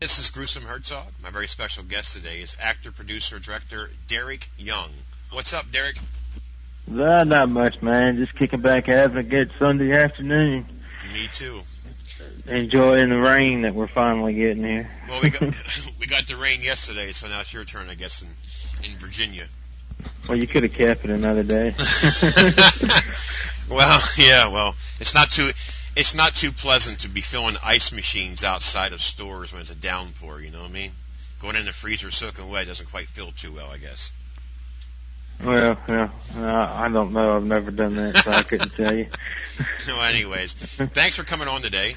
This is Gruesome Herzog. My very special guest today is actor, producer, director Derek Young. What's up, Derek? Not much, man. Just kicking back, having a good Sunday afternoon. Me too. Enjoying the rain that we're finally getting here. Well, we got the rain yesterday, so now it's your turn, I guess, in Virginia. Well, you could have kept it another day. Well, it's not too pleasant to be filling ice machines outside of stores when it's a downpour, you know what I mean? Going in the freezer soaking wet doesn't quite feel too well, I guess. Well, I don't know. I've never done that, so I couldn't tell you. Well, anyways, thanks for coming on today.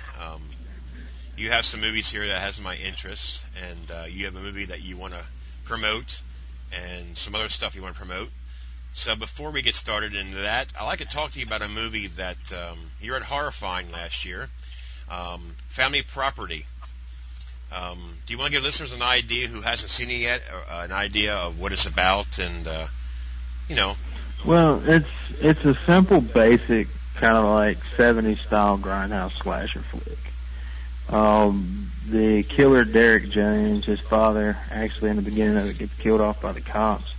You have some movies here that has my interest, and you have a movie that you want to promote and some other stuff you want to promote. So before we get started into that, I'd like to talk to you about a movie that you were at Horrifying last year, Family Property. Do you want to give listeners an idea who hasn't seen it yet, an idea of what it's about and, Well, it's a simple, basic, kind of like 70s style grindhouse slasher flick. The killer, Derek Jones, his father, actually in the beginning of it gets killed off by the cops.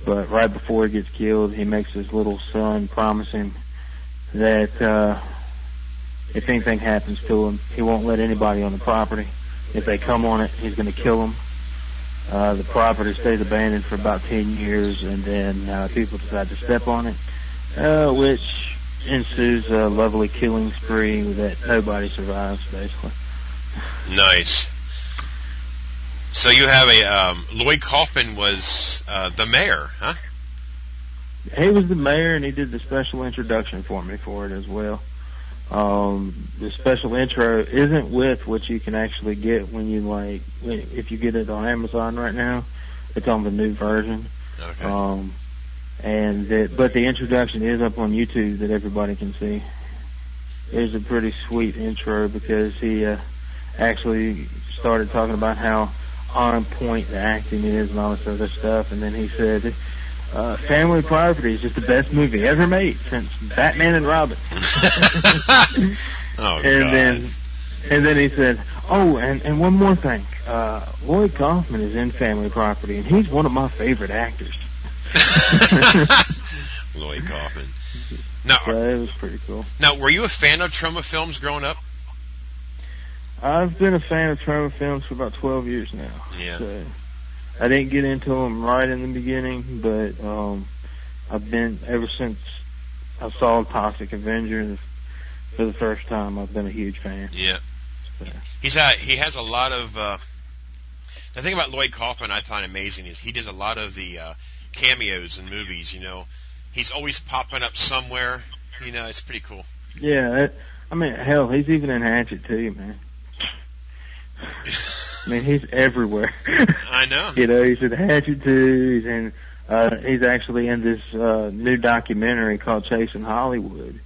But right before he gets killed, he makes his little son promise him that if anything happens to him, he won't let anybody on the property. If they come on it, he's going to kill them. The property stays abandoned for about 10 years, and then people decide to step on it, which ensues a lovely killing spree that nobody survives, basically. Nice. So you have Lloyd Kaufman was the mayor, huh? He was the mayor, and he did the special introduction for me for it as well. The special intro isn't with what you can actually get if you get it on Amazon right now. It's on the new version. Okay. But the introduction is up on YouTube that everybody can see. It's a pretty sweet intro because he actually started talking about how on point the acting is and all this other stuff, and then he said, Family Property is just the best movie ever made since Batman and Robin. Oh, and God. then he said, and one more thing, Lloyd Kaufman is in Family Property, and he's one of my favorite actors. Lloyd Kaufman. Now, so it was pretty cool. Now, were you a fan of trauma films growing up? I've been a fan of trauma films for about 12 years now. Yeah. So I didn't get into them right in the beginning, but I've been, ever since I saw Toxic Avenger for the first time, I've been a huge fan. Yeah. So. He has a lot of, the thing about Lloyd Kaufman I find amazing is he does a lot of the cameos in movies, He's always popping up somewhere, it's pretty cool. Yeah, hell, he's even in Hatchet too, man. I mean, he's everywhere. I know. He's in Hatchet too. He's actually in this new documentary called Chasing Hollywood.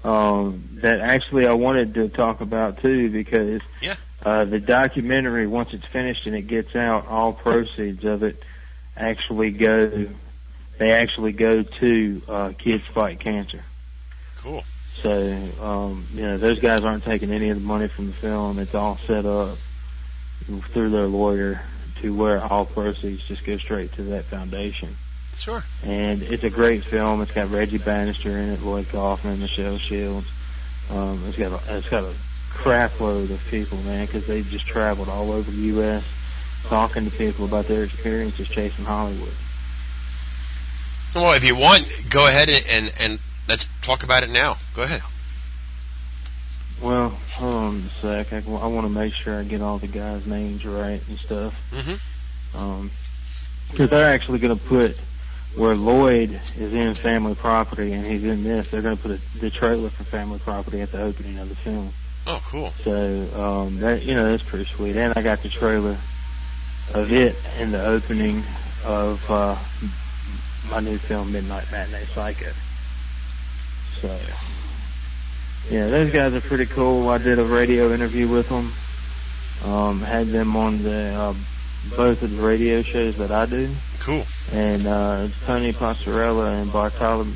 That actually I wanted to talk about too because the documentary, once it's finished and it gets out, all proceeds of it actually go to Kids Fight Cancer. Cool. So, those guys aren't taking any of the money from the film. It's all set up through their lawyer to where all proceeds just go straight to that foundation. Sure. And it's a great film. It's got Reggie Bannister in it, Lloyd Kaufman, Michelle Shields. It's got a crap load of people, man, because they just traveled all over the U.S. talking to people about their experiences chasing Hollywood. Well, if you want, go ahead and let's talk about it now. Go ahead. Well, hold on a sec. I want to make sure I get all the guys' names right and stuff. Mm-hmm. Because they're actually going to put where Lloyd is in Family Property and he's in this. They're going to put the trailer for Family Property at the opening of the film. Oh, cool. So that's pretty sweet. And I got the trailer of it in the opening of my new film, Midnight Matinee Psycho. So, yeah, those guys are pretty cool. I did a radio interview with them. Had them on both of the radio shows that I do. Cool. And Tony Pastorella and Bartolomeo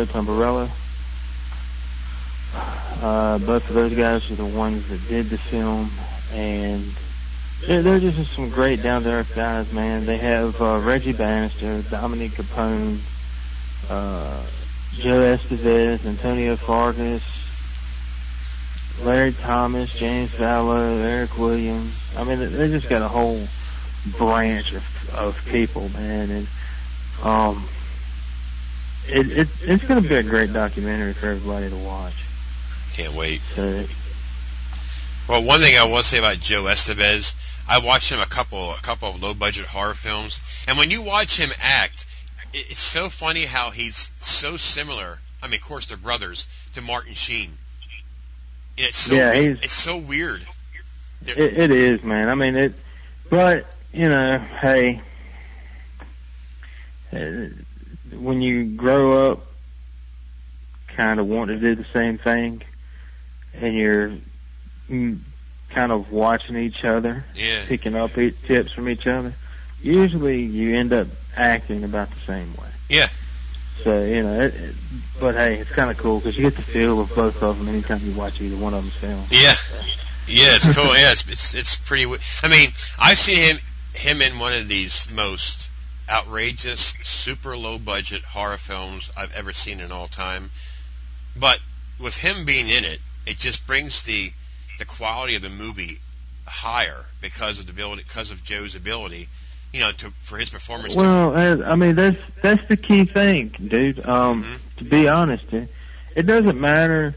Tamburello. Both of those guys are the ones that did the film, and they're just some great down-to-earth guys, man. They have Reggie Bannister, Dominique Capone, Joe Estevez, Antonio Fargas, Larry Thomas, James Vallow, Eric Williams. I mean, they just got a whole branch of people, man, and it's going to be a great documentary for everybody to watch. Can't wait. So, well, one thing I will say about Joe Estevez, I watched him a couple of low-budget horror films, and when you watch him act, it's so funny how he's so similar. I mean, of course, they're brothers, to Martin Sheen. And it's so weird. It is, man. I mean, but, you know, hey, when you grow up kind of wanting to do the same thing, and you're kind of watching each other, picking up tips from each other, usually you end up acting about the same way. Yeah. So, you know, but hey, it's kind of cool because you get the feel of both of them anytime you watch either one of them's film. Yeah. Yeah, it's cool. Yeah, it's pretty. I mean, I've seen him in one of these most outrageous, super low budget horror films I've ever seen in all time. But with him being in it, it just brings the quality of the movie higher because of Joe's ability, you know, for his performance. Well, I mean, that's the key thing, dude. To be honest, it doesn't matter.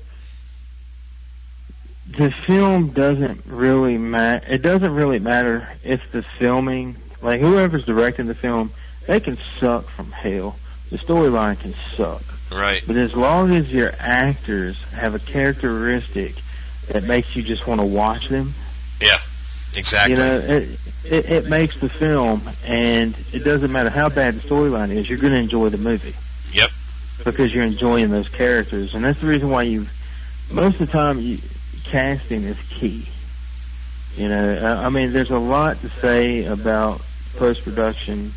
The film doesn't really matter. It doesn't really matter if the filming, like whoever's directing the film, they can suck from hell. The storyline can suck. Right. But as long as your actors have a characteristic that makes you just want to watch them. Yeah, exactly. You know, it makes the film, and it doesn't matter how bad the storyline is, you're going to enjoy the movie. Yep. Because you're enjoying those characters. And that's the reason why most of the time, casting is key. You know, I mean, there's a lot to say about post-production.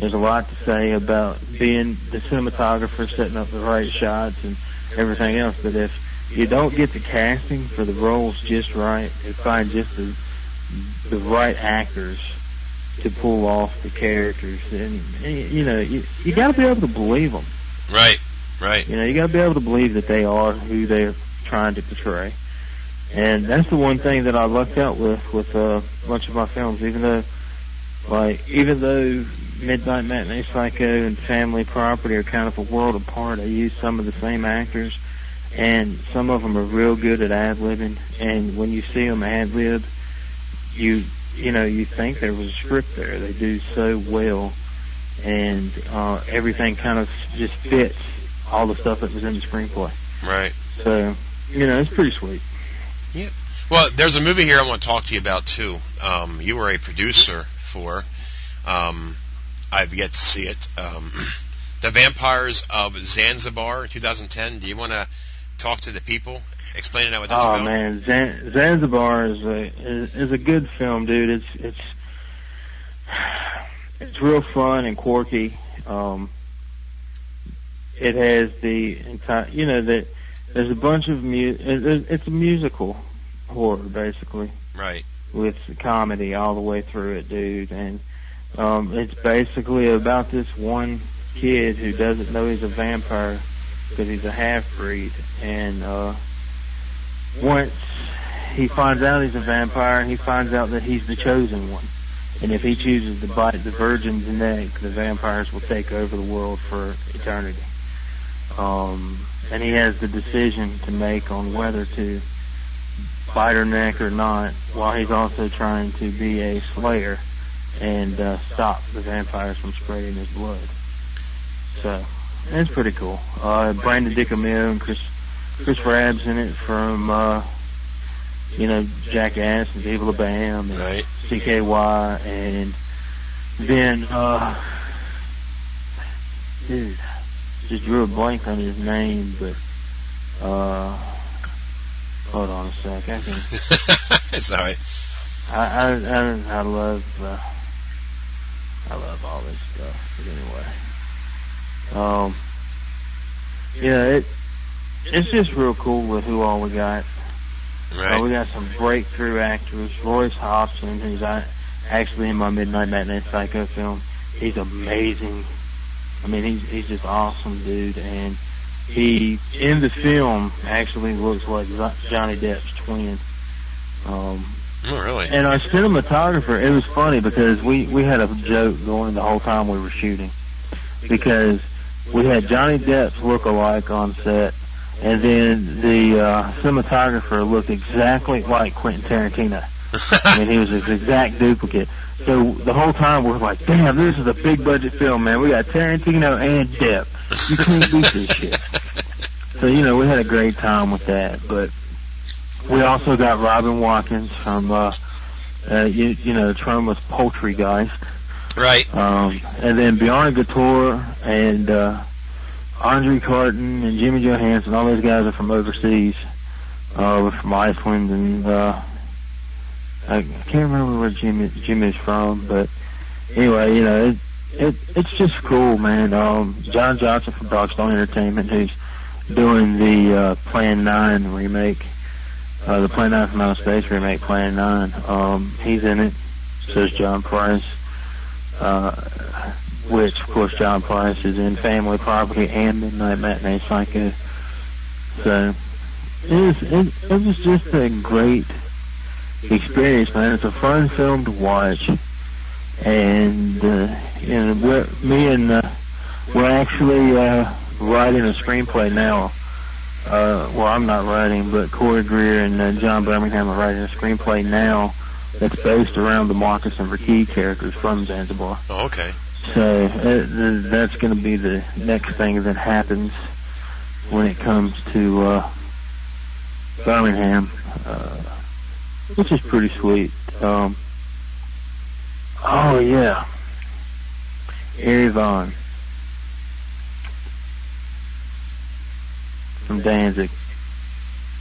There's a lot to say about being the cinematographer, setting up the right shots and everything else. But if you don't get the casting for the roles just right and find just the right actors to pull off the characters, and you know, you got to be able to believe them. Right, right. You know, you got to be able to believe that they are who they're trying to portray. And that's the one thing that I lucked out with a bunch of my films, even though Midnight Matinee Psycho and Family Property are kind of a world apart. I use some of the same actors, and some of them are real good at ad-libbing. And when you see them ad-lib, you think there was a script there. They do so well, and everything kind of just fits all the stuff that was in the screenplay. Right. So, you know, it's pretty sweet. Yeah. Well, there's a movie here I want to talk to you about too. You were a producer for. I've yet to see it. The Vampires of Zanzibar, 2010. Do you want to talk to the people, explain what that's about? Oh man, Zanzibar is a good film, dude. It's real fun and quirky. It has the entire, you know, that there's a bunch of it's a musical horror basically. Right. With comedy all the way through it, dude, and it's basically about this one kid who doesn't know he's a vampire because he's a half-breed, and once he finds out he's a vampire, he finds out that he's the chosen one, and if he chooses to bite the virgin's neck, the vampires will take over the world for eternity. And he has the decision to make on whether to bite her neck or not, while he's also trying to be a slayer and stop the vampires from spreading his blood. So, it's pretty cool. Brandon DiCamillo and Chris Rabb's in it from, Jackass and Viva La Bam and right. CKY, and then, dude, just drew a blank on his name, but, hold on a sec. I can. It's all right. I love all this stuff. But anyway, it's just real cool with who all we got. Right. We got some breakthrough actors. Royce Hobson, who's actually in my Midnight Matinee Psycho film. He's amazing. I mean, he's just awesome, dude. And he, in the film, actually looks like Johnny Depp's twin. Oh, really? And our cinematographer, it was funny because we had a joke going the whole time we were shooting. Because we had Johnny Depp's look-alike on set, and then the cinematographer looked exactly like Quentin Tarantino. I mean, he was his exact duplicate. So the whole time we're like, damn, this is a big-budget film, man. We got Tarantino and Depp. You can't beat this shit. So, you know, we had a great time with that. But we also got Robin Watkins from, you know, Troma's Poultrygeist. Right. And then Bjarne Gator and Andre Carton and Jimmy Johansson, all those guys are from overseas. We're from Iceland, and I can't remember where Jimmy's from, but anyway, you know, it's just cool, man. John Johnson from Dogstone Entertainment, who's doing the Plan 9 remake, the Plan 9 from Outer Space remake, Plan 9. He's in it. So is John Price. Which, of course, John Price is in Family Property and Midnight Matinee Psycho. So, it was just a great experience, man. It's a fun film to watch. And, you know, we're actually writing a screenplay now. Well, I'm not writing, but Corey Greer and John Birmingham are writing a screenplay now that's based around the Marcus and Rakee characters from Zanzibar. Oh, okay. So that's going to be the next thing that happens when it comes to Birmingham, which is pretty sweet. Oh, yeah. Harry Vaughn from Danzig.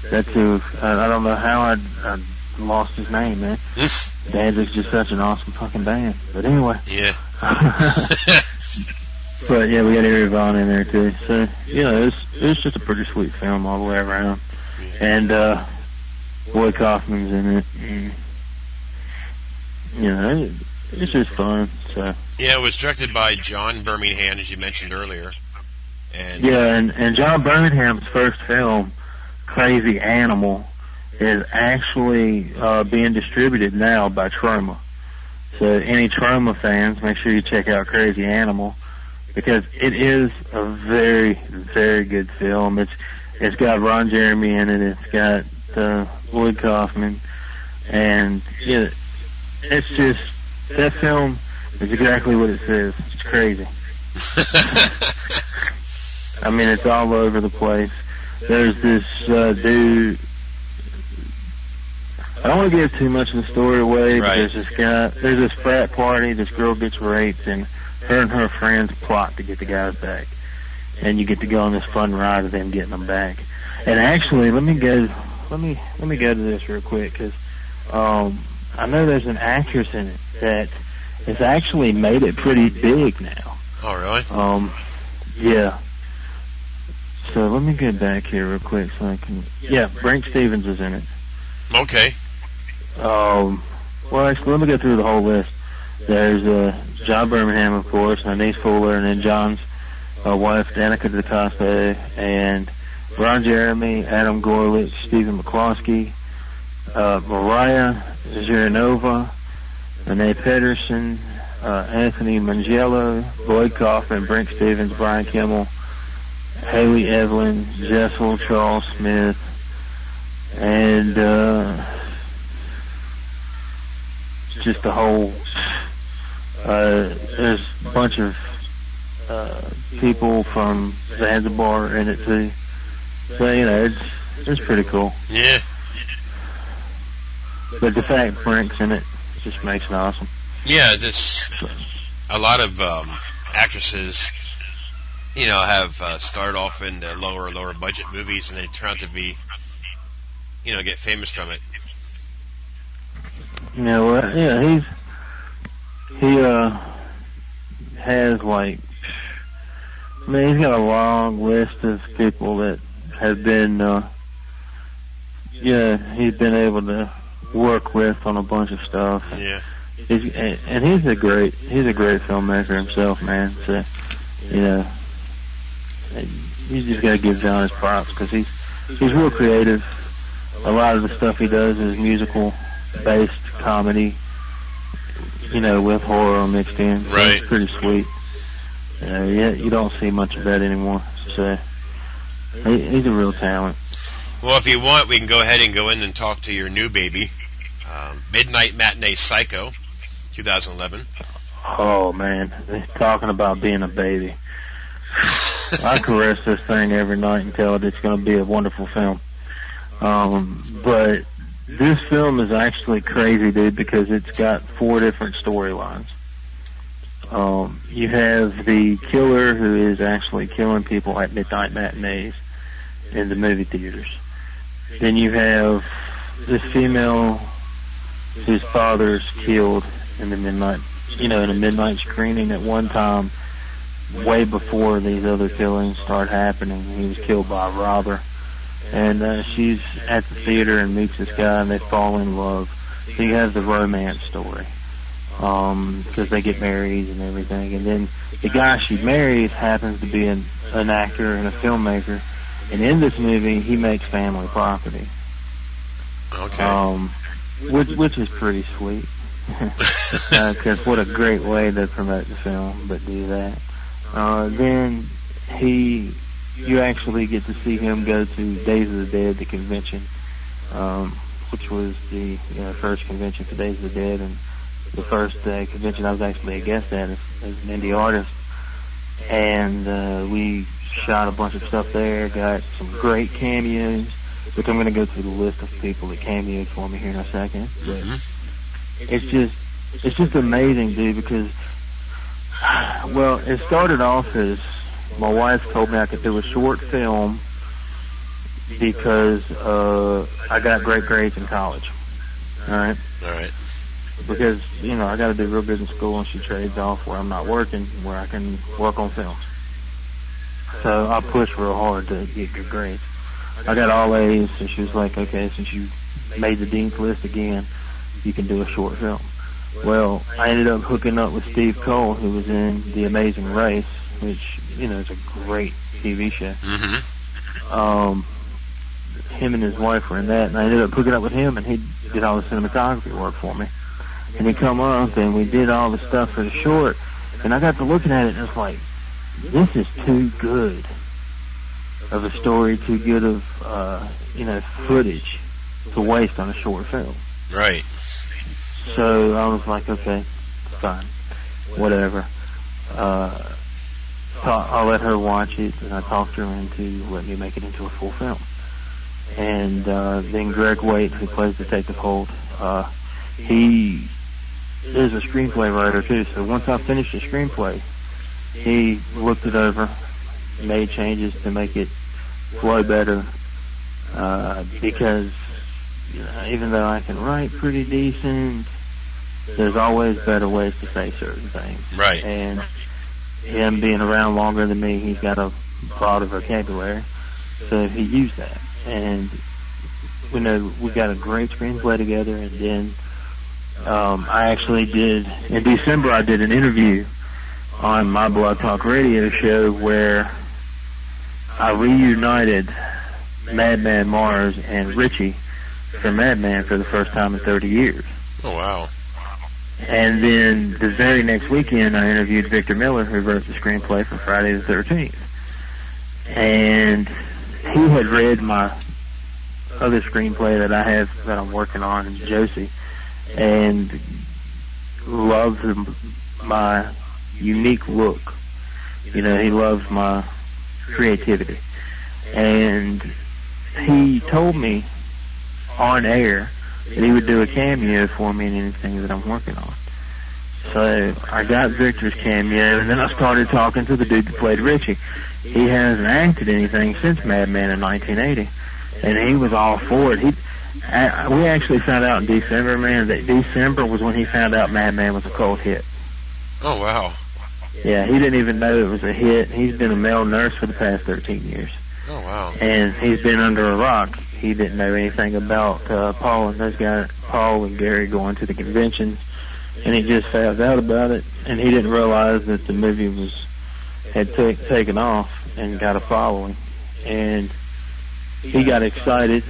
That's who, I don't know how I lost his name, man. Danzig's just such an awesome fucking band. But anyway. Yeah. But yeah, we got Harry Vaughn in there too. So, you know, it's just a pretty sweet film all the way around. And Boyd Kaufman's in it. And, you know, it's just fun. So. Yeah, it was directed by John Birmingham, as you mentioned earlier. And yeah, and John Birmingham's first film, Crazy Animal, is actually being distributed now by Troma. So any Troma fans, make sure you check out Crazy Animal, because it is a very, very good film. It's got Ron Jeremy in it. It's got Boyd Kaufman, and yeah, it's just, that film is exactly what it says. It's crazy. I mean, it's all over the place. There's this dude. I don't want to give too much of the story away, but there's this guy, there's this frat party, this girl gets raped, and her friends plot to get the guys back. And you get to go on this fun ride of them getting them back. And actually, let me go to this real quick, because I know there's an actress in it that has actually made it pretty big now. Oh, really? Yeah. So let me get back here real quick so I can... Yeah, Brink Stevens is in it. Okay. Well, actually, let me go through the whole list. There's John Birmingham, of course, and Anise Fuller, and then John's wife, Danica DeCosta, and Ron Jeremy, Adam Gorlick, Stephen McCloskey, Mariah Ziranova, Renee Pedersen, Anthony Mangiello, Boyd Kaufman, Brink Stevens, Brian Kimmel, Haley Evelyn, Jessel, Charles Smith, and just a whole, there's a bunch of people from Zanzibar in it too. So, you know, it's pretty cool. Yeah. But the fact Brink's in it just makes it awesome. Yeah, just a lot of actresses, you know, have started off in the lower budget movies, and they turn out to be, you know, get famous from it. Yeah, well, yeah, he has, like, I mean, he's got a long list of people that have been, he's been able to work with on a bunch of stuff. Yeah. He's a great filmmaker himself, man. So, you just got to give John his props because he's real creative. A lot of the stuff he does is musical-based comedy, with horror mixed in. So right. It's pretty sweet. You don't see much of that anymore. So he's a real talent. Well, if you want, we can go ahead and go in and talk to your new baby, Midnight Matinee Psycho, 2011. Oh, man. Talking about being a baby. I caress this thing every night and tell it it's going to be a wonderful film. But this film is actually crazy, dude, because it's got 4 different storylines. You have the killer who is actually killing people at midnight matinees in the movie theaters. Then you have this female whose father's killed in the midnight, in a midnight screening at one time, way before these other killings start happening. He was killed by a robber. And she's at the theater and meets this guy, and they fall in love. So you have the romance story, because they get married and everything. And then the guy she marries happens to be an actor and a filmmaker. And in this movie, he makes family property. Okay. Which is pretty sweet. Because what a great way to promote the film, but do that. Then you actually get to see him go to Days of the Dead, the convention, which was the first convention for Days of the Dead, and the first convention I was actually a guest at as an indie artist. And we shot a bunch of stuff there, got some great cameos, which I'm going to go through the list of people that cameoed for me here in a second. But it's just amazing, dude, because, well, it started off as my wife told me I could do a short film because I got great grades in college. All right? All right. Because, I got to do real good in school, and she trades off where I'm not working, where I can work on films. So I pushed real hard to get good grades. I got all A's, so she was like, okay, since you made the dean's list again, you can do a short film. Well, I ended up hooking up with Steve Cole, who was in The Amazing Race, which, is a great TV show. Mm-hmm. Him and his wife were in that, and I ended up hooking up with him, and he did all the cinematography work for me. And he come up, and we did all the stuff for the short, and I got to looking at it, and it's like, this is too good of a story, too good of, footage to waste on a short film. Right. So I was like, okay, fine, whatever. I'll let her watch it, and I talked her into letting me make it into a full film. And then Greg Waite, who plays Detective Holt, he is a screenplay writer too. So once I finished the screenplay, he looked it over, made changes to make it flow better, because even though I can write pretty decent, there's always better ways to say certain things. Right. And him being around longer than me, he's got a broader vocabulary, so he used that. And we got a great screenplay together. And then I actually did, in December, I did an interview on my Blog Talk Radio show where I reunited Madman Mars and Richie from Madman for the first time in 30 years. Oh, wow. And then the very next weekend, I interviewed Victor Miller, who wrote the screenplay for Friday the 13th. And he had read my other screenplay that I have, that I'm working on, Josie, and loved my unique look. He loves my creativity. And he told me on air that he would do a cameo for me in anything that I'm working on. So I got Victor's cameo, and then I started talking to the dude that played Richie. He hasn't acted anything since Madman in 1980, and he was all for it. We actually found out in December, man, that December was when he found out Madman was a cult hit. Oh, wow. Yeah, he didn't even know it was a hit. He's been a male nurse for the past 13 years. Oh, wow. And he's been under a rock. He didn't know anything about Paul and Gary going to the conventions, and he just found out about it, and he didn't realize that the movie had taken off and got a following. And he got excited.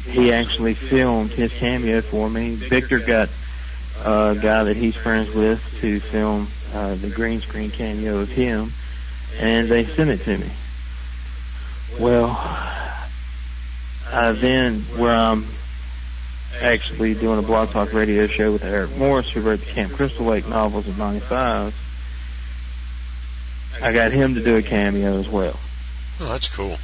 He actually filmed his cameo for me. Victor got a guy that he's friends with to film the green screen cameo of him, and they sent it to me. Well, then where I'm actually doing a Blog Talk radio show with Eric Morris, who wrote the Camp Crystal Lake novels of '95, I got him to do a cameo as well. Oh, that's cool.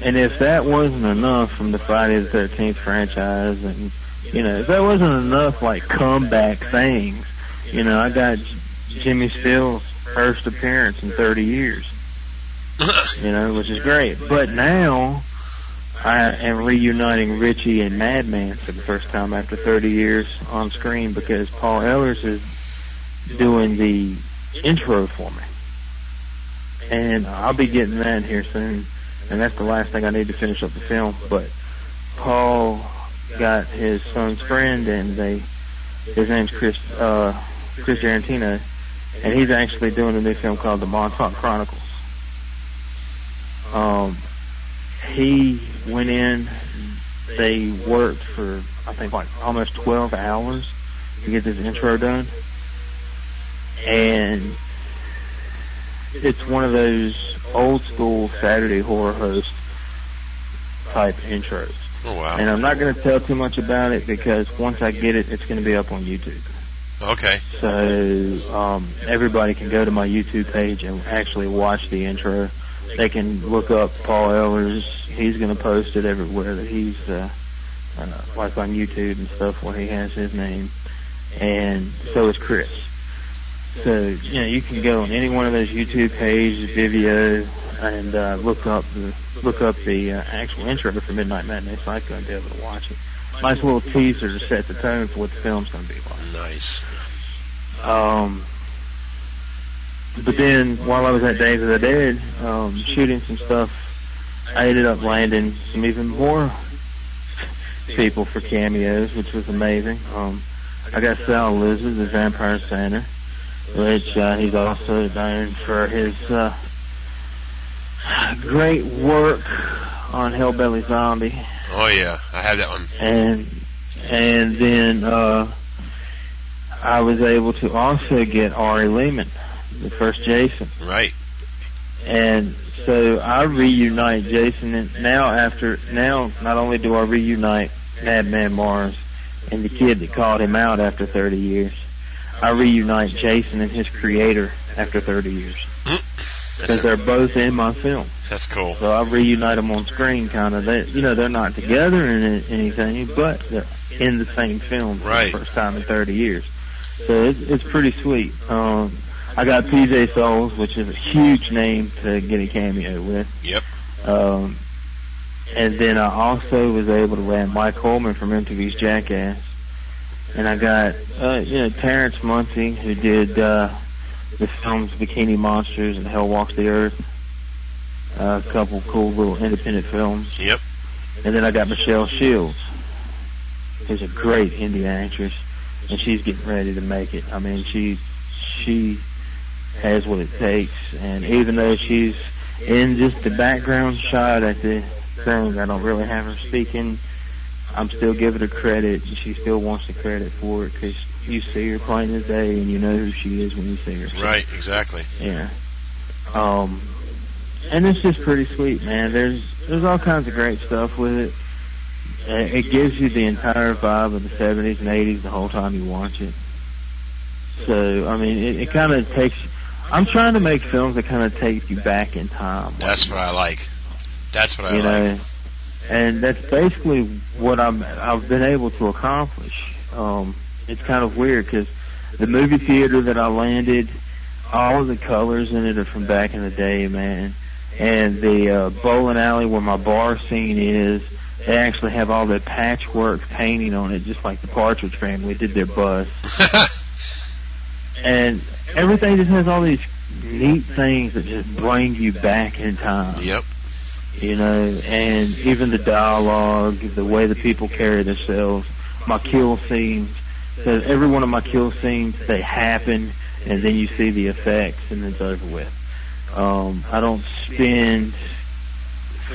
And if that wasn't enough from the Friday the 13th franchise, and, if that wasn't enough, like, comeback things, I got Jimmy Steele's first appearance in 30 years, which is great. But now I am reuniting Richie and Madman for the first time after 30 years on screen, because Paul Ehlers is doing the intro for me. And I'll be getting that here soon. And that's the last thing I need to finish up the film. But Paul got his son's friend, and his name's Chris Argentino, and he's actually doing a new film called The Montauk Chronicles. He went in, they worked for, I think, like almost 12 hours to get this intro done. And it's one of those old school Saturday horror host type intros. Oh, wow. And I'm not going to tell too much about it, because once I get it, it's going to be up on YouTube. Okay. So everybody can go to my YouTube page and actually watch the intro. They can look up Paul Ehlers. He's going to post it everywhere that he's like on YouTube and stuff where he has his name. And so is Chris. So, you can go on any one of those YouTube pages, Vimeo, and look up the actual intro for Midnight Matinee Psycho and be able to watch it. Nice little teaser to set the tone for what the film's going to be like. Nice. But then, while I was at Days of the Dead, shooting some stuff, I ended up landing some even more people for cameos, which was amazing. I got Sal Lizard, the Vampire Santa, which he's also known for his great work on Hellbelly Zombie. Oh yeah, I have that one. And then I was able to also get Ari Lehman, the first Jason. Right. And so I reunite Jason, and now not only do I reunite Madman Mars and the kid that called him out after 30 years, I reunite Jason and his creator after 30 years. Because they're both in my film. That's cool. So I reunite them on screen, kind of. They're not together in anything, but they're in the same film for the first time in 30 years. So it's pretty sweet. I got PJ Souls, which is a huge name to get a cameo with. Yep. And then I also was able to land Mike Holman from MTV's Jackass. And I got, Terrence Muncie, who did the films Bikini Monsters and Hell Walks the Earth. A couple cool little independent films. Yep. And then I got Michelle Shields, who's a great indie actress, and she's getting ready to make it. I mean, she has what it takes, and even though she's in just the background shot at the thing, I don't really have her speaking, I'm still giving her credit, and she still wants the credit for it, because you see her plain as day, and you know who she is when you see her. So, right, exactly. Yeah. And it's just pretty sweet, man. There's all kinds of great stuff with it. It gives you the entire vibe of the 70s and 80s the whole time you watch it. So, I mean, it kind of takes... I'm trying to make films that kind of take you back in time. That's what I like. That's what I like. And that's basically what I've been able to accomplish. It's kind of weird because the movie theater that I landed, all of the colors in it are from back in the day, man. And the bowling alley where my bar scene is, they actually have all the patchwork painting on it, just like the Partridge Family did their bus. And everything just has all these neat things that just bring you back in time. Yep. you know, and even the dialogue, the way the people carry themselves, my kill scenes. So every one of my kill scenes, they happen, and then you see the effects, and it's over with. I don't spend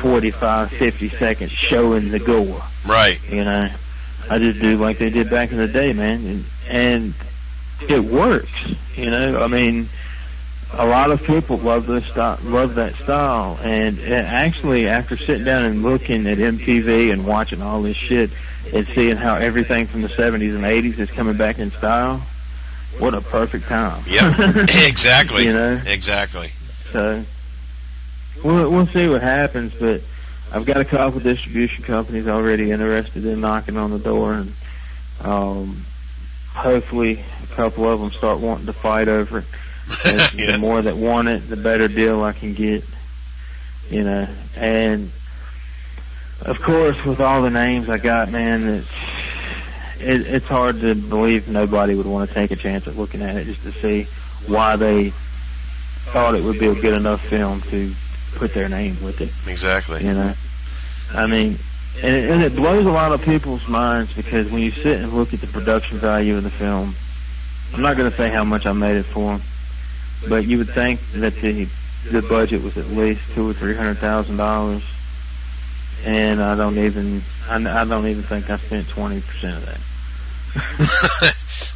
45, 50 seconds showing the gore. Right. You know, I just do like they did back in the day, man, and it works. You know, I mean, a lot of people love that style, and actually, after sitting down and looking at MTV and watching all this shit and seeing how everything from the 70s and 80s is coming back in style, what a perfect time. Yep, exactly. You know, exactly. So we'll see what happens, but I've got a couple distribution companies already interested in knocking on the door, and hopefully a couple of them start wanting to fight over it. Yeah. The more that want it, the better deal I can get, you know. And of course, with all the names I got, man, it's hard to believe nobody would want to take a chance at looking at it just to see why they thought it would be a good enough film to put their name with it. Exactly. You know, I mean, and it blows a lot of people's minds, because when you sit and look at the production value of the film, I'm not going to say how much I made it for them, but you would think that the budget was at least $200,000 or $300,000, and I don't even think I spent 20% of that.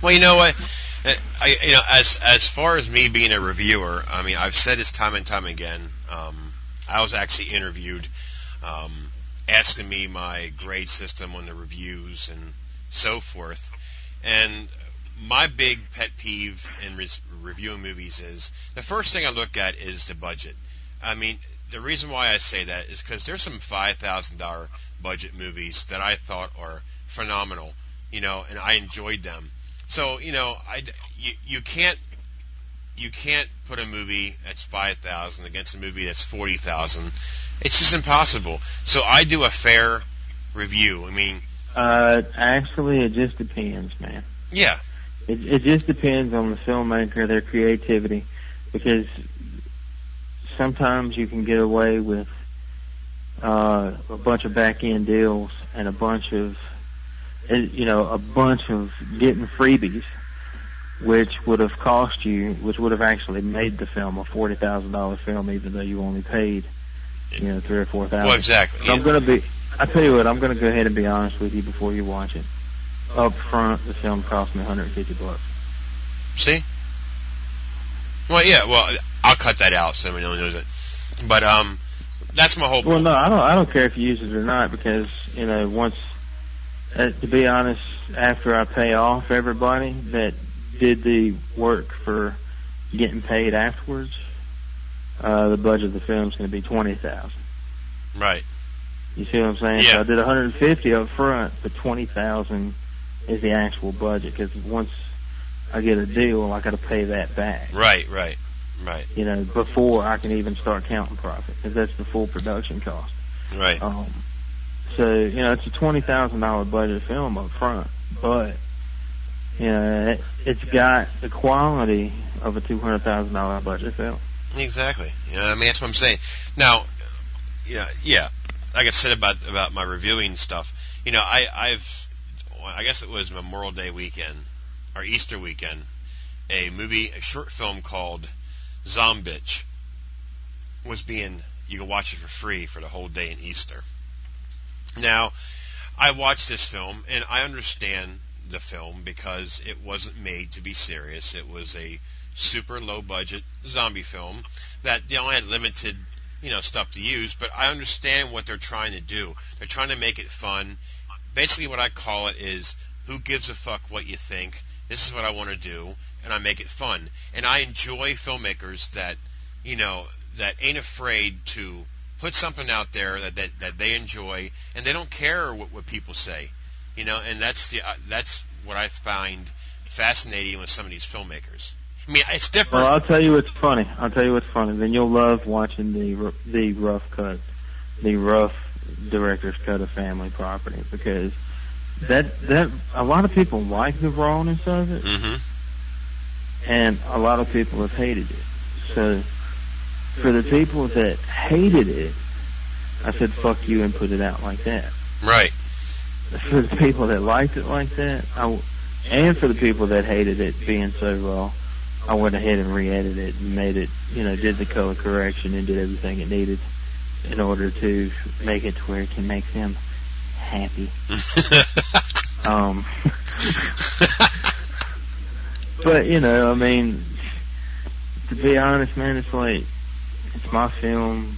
Well, you know what? As far as me being a reviewer, I mean, I've said this time and time again. I was actually interviewed, asking me my grade system on the reviews and so forth. And my big pet peeve in reviewing movies is the first thing I look at is the budget. I mean, the reason why I say that is because there's some $5,000 budget movies that I thought are phenomenal, you know, and I enjoyed them. So, you know, you can't put a movie that's $5,000 against a movie that's $40,000. It's just impossible. So I do a fair review. I mean, actually, it just depends, man. Yeah. It just depends on the filmmaker, their creativity, because sometimes you can get away with a bunch of back-end deals and a bunch of getting freebies, which would have cost you, which would have actually made the film a $40,000 film, even though you only paid, you know, $3,000 or $4,000. Well, exactly. So I tell you what, I'm going to go ahead and be honest with you before you watch it. Up front, the film cost me $150. See? Well, yeah. Well, I'll cut that out so no one knows it. But that's my whole point. Well, no, I don't care if you use it or not, because, you know, once, to be honest, after I pay off everybody that did the work for getting paid afterwards, the budget of the film is going to be $20,000. Right. You see what I'm saying? Yeah. So I did $150 up front, but $20,000 is the actual budget, because once I get a deal, I got to pay that back. Right. You know, before I can even start counting profit, because that's the full production cost. Right. So, you know, it's a $20,000 budget film up front, but, you know, it's got the quality of a $200,000 budget film. Exactly. You know, I mean, that's what I'm saying. Now, yeah, like I said about my reviewing stuff, you know, I guess it was Memorial Day weekend or Easter weekend, a short film called Zombitch you can watch it for free for the whole day in Easter. Now, I watched this film, and I understand the film because it wasn't made to be serious. It was a super low-budget zombie film that they only had limited, you know, stuff to use, but I understand what they're trying to do. They're trying to make it fun. Basically, what I call it is, who gives a fuck what you think? This is what I want to do, and I make it fun. And I enjoy filmmakers that, you know, that ain't afraid to put something out there that they enjoy, and they don't care what people say, you know. And that's what I find fascinating with some of these filmmakers. I mean, it's different. Well, I'll tell you what's funny. Then you'll love watching the rough cut, the rough director's cut of Family Property, because that a lot of people like the rawness of it, and a lot of people have hated it. So for the people that hated it, I said, fuck you, and put it out like that. Right. For the people that liked it like that, and for the people that hated it being so raw, I went ahead and re-edited it and made it, did the color correction and did everything it needed in order to make it to where it can make them happy. But, I mean, to be honest, man, it's like, it's my film.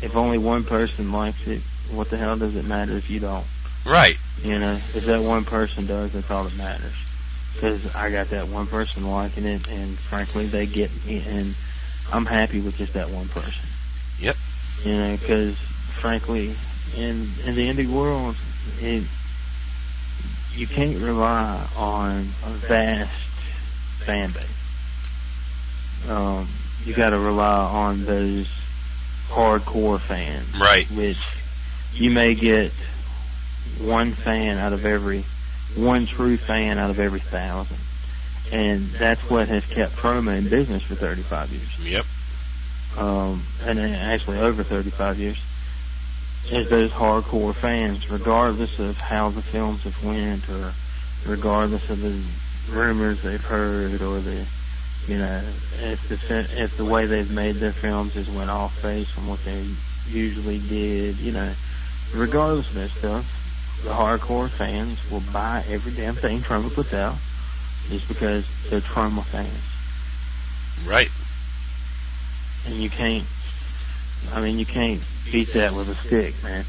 If only one person likes it, what the hell does it matter if you don't? Right. If that one person does, that's all that matters. Because I got that one person liking it, and frankly, they get me, and I'm happy with just that one person. Yep. Because frankly, in the indie world, you can't rely on a vast fan base. You got to rely on those hardcore fans, right? Which you may get one true fan out of every 1,000, and that's what has kept promo in business for 35 years. Yep. And actually over 35 years, is those hardcore fans, regardless of how the films have went, or regardless of the rumors they've heard, or if the way they've made their films has went off base from what they usually did, regardless of that stuff, the hardcore fans will buy every damn thing Troma puts out just because they're Troma fans. Right. And you can't beat that with a stick, man.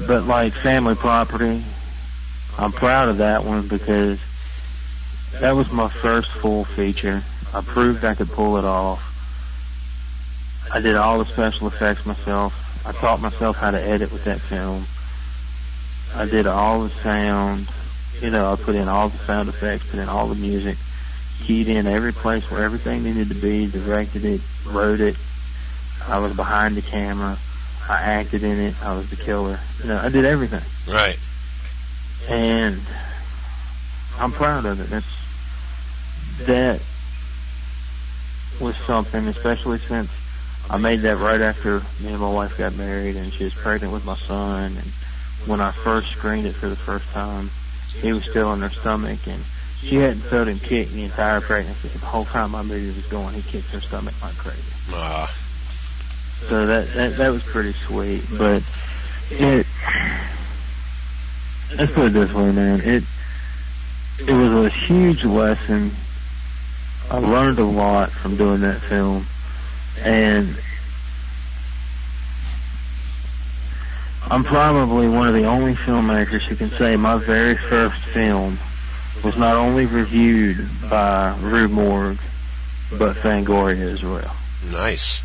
But like Family Property, I'm proud of that one because that was my first full feature. I proved I could pull it off. I did all the special effects myself. I taught myself how to edit with that film. I did all the sound. I put in all the sound effects, put in all the music, keyed in every place where everything needed to be, directed it, wrote it. I was behind the camera. I acted in it. I was the killer. I did everything. Right. And I'm proud of it. That was something, especially since I made that right after me and my wife got married, and she was pregnant with my son. And when I first screened it for the first time, he was still in her stomach, and she hadn't felt him kick the entire pregnancy. The whole time my movie was going, he kicked her stomach like crazy. So that was pretty sweet. But let's put it this way, man. It was a huge lesson. I learned a lot from doing that film, and I'm probably one of the only filmmakers who can say my very first film was not only reviewed by Rue Morgue, but Fangoria as well. Nice.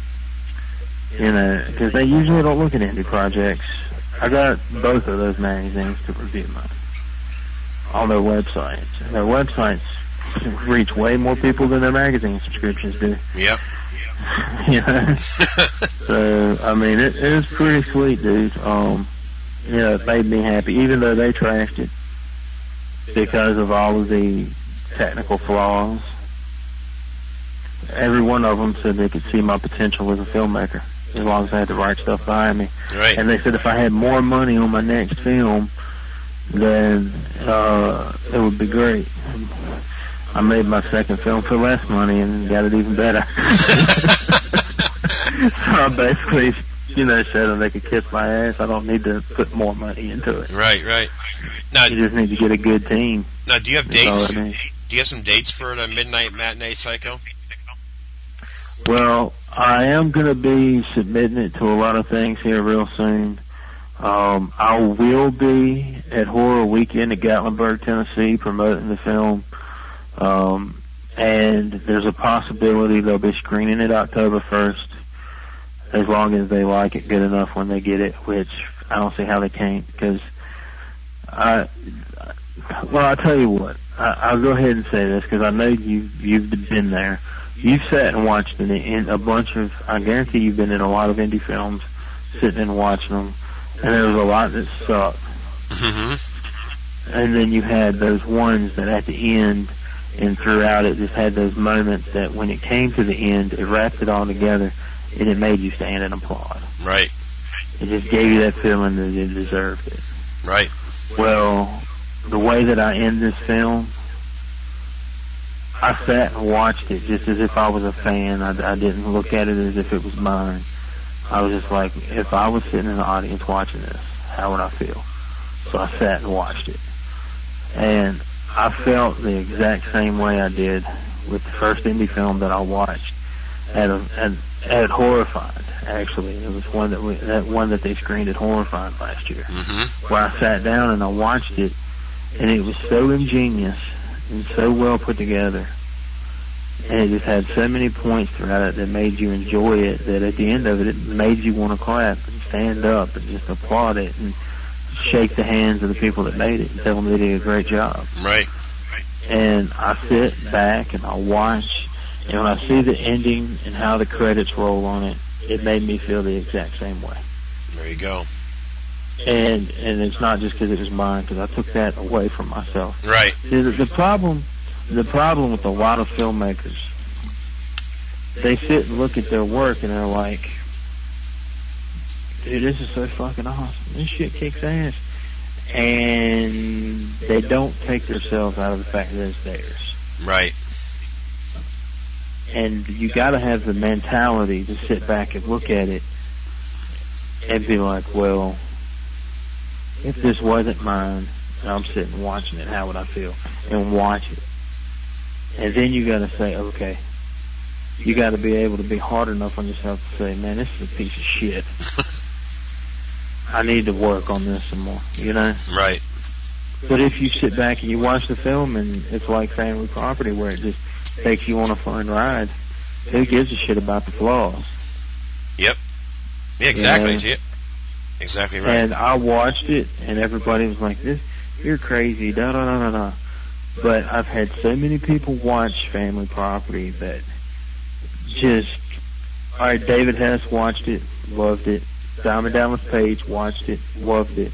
Because they usually don't look at indie projects. I got both of those magazines to review mine on their websites. And their websites reach way more people than their magazine subscriptions do. Yep. So, I mean, it was pretty sweet, dude. It made me happy, even though they trashed it because of all of the technical flaws. Every one of them said they could see my potential as a filmmaker as long as I had the right stuff behind me. Right. And they said if I had more money on my next film, then it would be great. I made my second film for less money and got it even better. So I basically, said that they could kiss my ass. I don't need to put more money into it. Right. Now, you just need to get a good team. Now, do you have dates? Do you have some dates for the Midnight Matinee Psycho? Well, I am going to be submitting it to a lot of things here real soon. I will be at Horror Weekend at Gatlinburg, Tennessee, promoting the film. And there's a possibility they'll be screening it October 1st, as long as they like it good enough when they get it, which I don't see how they can't, because I'll tell you what, I'll go ahead and say this, because I know you've been there. You've sat and watched in a bunch of, I guarantee you've been in a lot of indie films, sitting and watching them, and there was a lot that sucked. Mm-hmm. And then you had those ones that at the end and throughout it just had those moments that when it came to the end, it wrapped it all together. and it made you stand and applaud. Right. It just gave you that feeling that it deserved it. Right. Well, the way that I end this film, I sat and watched it just as if I was a fan. I didn't look at it as if it was mine. I was just like, if I was sitting in the audience watching this, how would I feel? So I sat and watched it. And I felt the exact same way I did with the first indie film that I watched at Horrified, actually. It was one that they screened at Horrified last year, where I sat down and I watched it, and it was so ingenious and so well put together, and it just had so many points throughout it that made you enjoy it, that at the end of it, it made you want to clap and stand up and just applaud it and shake the hands of the people that made it and tell them they did a great job. Right. And I sit back and I watch, and when I see the ending and how the credits roll on it, it made me feel the exact same way. There you go. And it's not just because it was mine, because I took that away from myself. Right. The problem with a lot of filmmakers, they sit and look at their work and they're like, dude, this is so fucking awesome. This shit kicks ass. And they don't take themselves out of the fact that it's theirs. Right. And you got to have the mentality to sit back and look at it and be like, well, if this wasn't mine and I'm sitting watching it, how would I feel? And watch it. And then you got to say, okay, you got to be able to be hard enough on yourself to say, man, this is a piece of shit. I need to work on this some more, you know? Right. But if you sit back and you watch the film and it's like Family Property, where it just takes you on a fun ride, who gives a shit about the flaws? Yep. Yeah, exactly. You know? Yep. Exactly right. And I watched it, and everybody was like, "This, you're crazy, da da da da da." But I've had so many people watch Family Property that just, all right, David Hess watched it, loved it. Diamond Dallas Page watched it, loved it.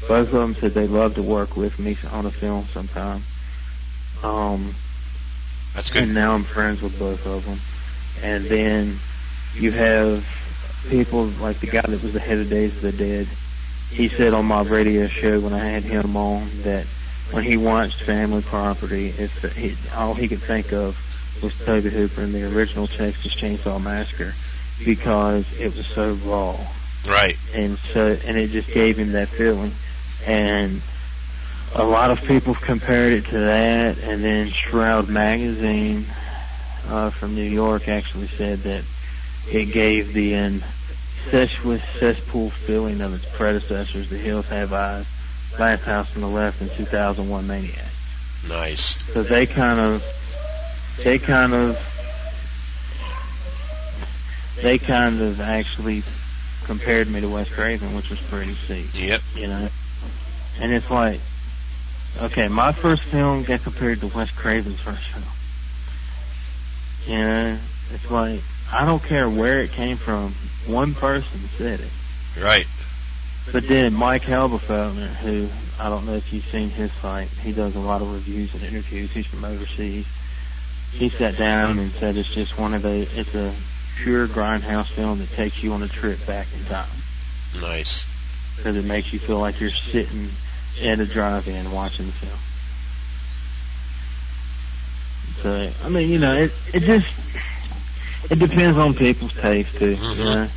Both of them said they'd love to work with me on a film sometime. That's good. And now I'm friends with both of them. And then you have people like the guy that was the head of Days of the Dead. He said on my radio show when I had him on that when he watched Family Property, all he could think of was Toby Hooper and the original Texas Chainsaw Massacre, because it was so raw. Right. And it just gave him that feeling. And a lot of people compared it to that, and then Shroud Magazine from New York actually said that it gave the incestuous cesspool feeling of its predecessors, The Hills Have Eyes, Last House on the Left, and 2001 Maniac. Nice. So they kind of actually compared me to Wes Craven, which was pretty sick. Yep. You know? And it's like, okay, my first film got compared to Wes Craven's first film. You know? It's like, I don't care where it came from. One person said it. Right. But then Mike Halberfeldner, who, I don't know if you've seen his site, he does a lot of reviews and interviews. He's from overseas. He sat down and said it's a pure grindhouse film that takes you on a trip back in time. Nice. Because it makes you feel like you're sitting at a drive-in watching the film. So, I mean, you know, it depends on people's taste too, you know.